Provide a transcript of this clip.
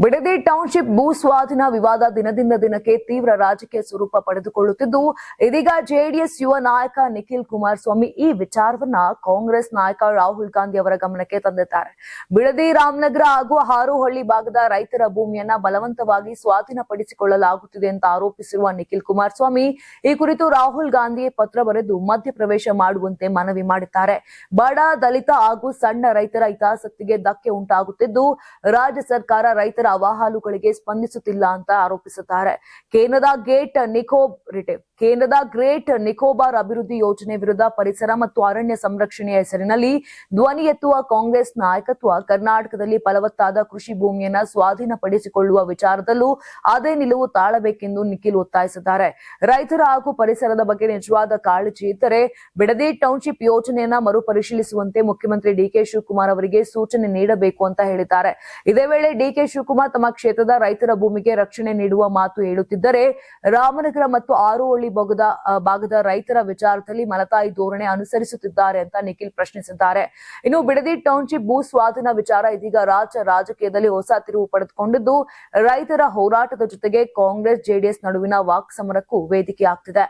Bidadi township ಭೂ ಸ್ವಾಧೀನ ವಿವಾದ ದಿನದಿಂದ ದಿನಕ್ಕೆ ತೀವ್ರ ರಾಜಕೀಯ ಸ್ವರೂಪ ಪಡೆದುಕೊಳ್ಳುತ್ತಿದ್ದು, ಇದೀಗ ಜೆಡಿಎಸ್ ಯುವ ನಾಯಕ ನಿಖಿಲ್ ಕುಮಾರಸ್ವಾಮಿ ಈ ವಿಚಾರವನ್ನ ಕಾಂಗ್ರೆಸ್ ನಾಯಕ ರಾಹುಲ್ ಗಾಂಧಿ ಅವರ ಗಮನಕ್ಕೆ ತಂದಿದ್ದಾರೆ. ಬಿಡದಿ, ರಾಮನಗರ ಹಾಗೂ ಹಾರೋಹಳ್ಳಿ ಭಾಗದ ರೈತರ ಭೂಮಿಯನ್ನ ಬಲವಂತವಾಗಿ ಸ್ವಾಧೀನಪಡಿಸಿಕೊಳ್ಳಲಾಗುತ್ತಿದೆ ಅಂತ ಆರೋಪಿಸಿರುವ ನಿಖಿಲ್ ಕುಮಾರಸ್ವಾಮಿ ಈ ಕುರಿತು ರಾಹುಲ್ ಗಾಂಧಿಗೆ ಪತ್ರ ಬರೆದು ಮಧ್ಯಪ್ರವೇಶ ಮಾಡುವಂತೆ ಮನವಿ ಮಾಡಿದ್ದಾರೆ. ಬಡ, ದಲಿತ ಹಾಗೂ ಸಣ್ಣ ರೈತರ ಹಿತಾಸಕ್ತಿಗೆ ಧಕ್ಕೆ ಉಂಟಾಗುತ್ತಿದ್ದು, ರಾಜ್ಯ ಸರ್ಕಾರ ರೈತರ ಅಹವಾಲುಗಳಿಗೆ ಸ್ಪಂದಿಸುತ್ತಿಲ್ಲ ಅಂತ ಆರೋಪಿಸಿದ್ದಾರೆ. ಕೇಂದ್ರದ ಗ್ರೇಟ್ ನಿಕೋಬಾರ್ ಅಭಿವೃದ್ಧಿ ಯೋಜನೆ ವಿರುದ್ಧ ಪರಿಸರ ಮತ್ತು ಅರಣ್ಯ ಸಂರಕ್ಷಣೆಯ ಹೆಸರಿನಲ್ಲಿ ಧ್ವನಿ ಎತ್ತುವ ಕಾಂಗ್ರೆಸ್ ನಾಯಕತ್ವ ಕರ್ನಾಟಕದಲ್ಲಿ ಫಲವತ್ತಾದ ಕೃಷಿ ಭೂಮಿಯನ್ನ ಸ್ವಾಧೀನಪಡಿಸಿಕೊಳ್ಳುವ ವಿಚಾರದಲ್ಲೂ ಅದೇ ನಿಲುವು ತಾಳಬೇಕೆಂದು ನಿಖಿಲ್ ಒತ್ತಾಯಿಸಿದ್ದಾರೆ. ರೈತರ ಹಾಗೂ ಪರಿಸರದ ಬಗ್ಗೆ ನಿಜವಾದ ಕಾಳಜಿ ಇದ್ದರೆ ಬಿಡದಿ ಟೌನ್ಶಿಪ್ ಯೋಜನೆಯನ್ನ ಮರುಪರಿಶೀಲಿಸುವಂತೆ ಮುಖ್ಯಮಂತ್ರಿ ಡಿಕೆ ಶಿವಕುಮಾರ್ ಅವರಿಗೆ ಸೂಚನೆ ನೀಡಬೇಕು ಅಂತ ಹೇಳಿದ್ದಾರೆ. ಇದೇ ವೇಳೆ ಡಿಕೆ ಶಿವಕುಮಾರ್ ತಮ್ಮ ಕ್ಷೇತ್ರದ ರೈತರ ಭೂಮಿಗೆ ರಕ್ಷಣೆ ನೀಡುವ ಮಾತು ಹೇಳುತ್ತಿದ್ದರೆ, ರಾಮನಗರ ಮತ್ತು ಹಾರೋಹಳ್ಳಿ ಭಾಗದ ರೈತರ ವಿಚಾರದಲ್ಲಿ ಮಲತಾಯಿ ಧೋರಣೆ ಅನುಸರಿಸುತ್ತಿದ್ದಾರೆ ಅಂತ ನಿಖಿಲ್ ಪ್ರಶ್ನಿಸಿದ್ದಾರೆ. ಇನ್ನು ಬಿಡದಿ ಟೌನ್ಶಿಪ್ ಭೂ ಸ್ವಾಧೀನ ವಿಚಾರ ಇದೀಗ ರಾಜ್ಯ ರಾಜಕೀಯದಲ್ಲಿ ಹೊಸ ತಿರುವು ಪಡೆದುಕೊಂಡಿದ್ದು, ರೈತರ ಹೋರಾಟದ ಜೊತೆಗೆ ಕಾಂಗ್ರೆಸ್ ಜೆಡಿಎಸ್ ನಡುವಿನ ವಾಕ್ಸಮರಕ್ಕೂ ವೇದಿಕೆಯಾಗ್ತಿದೆ.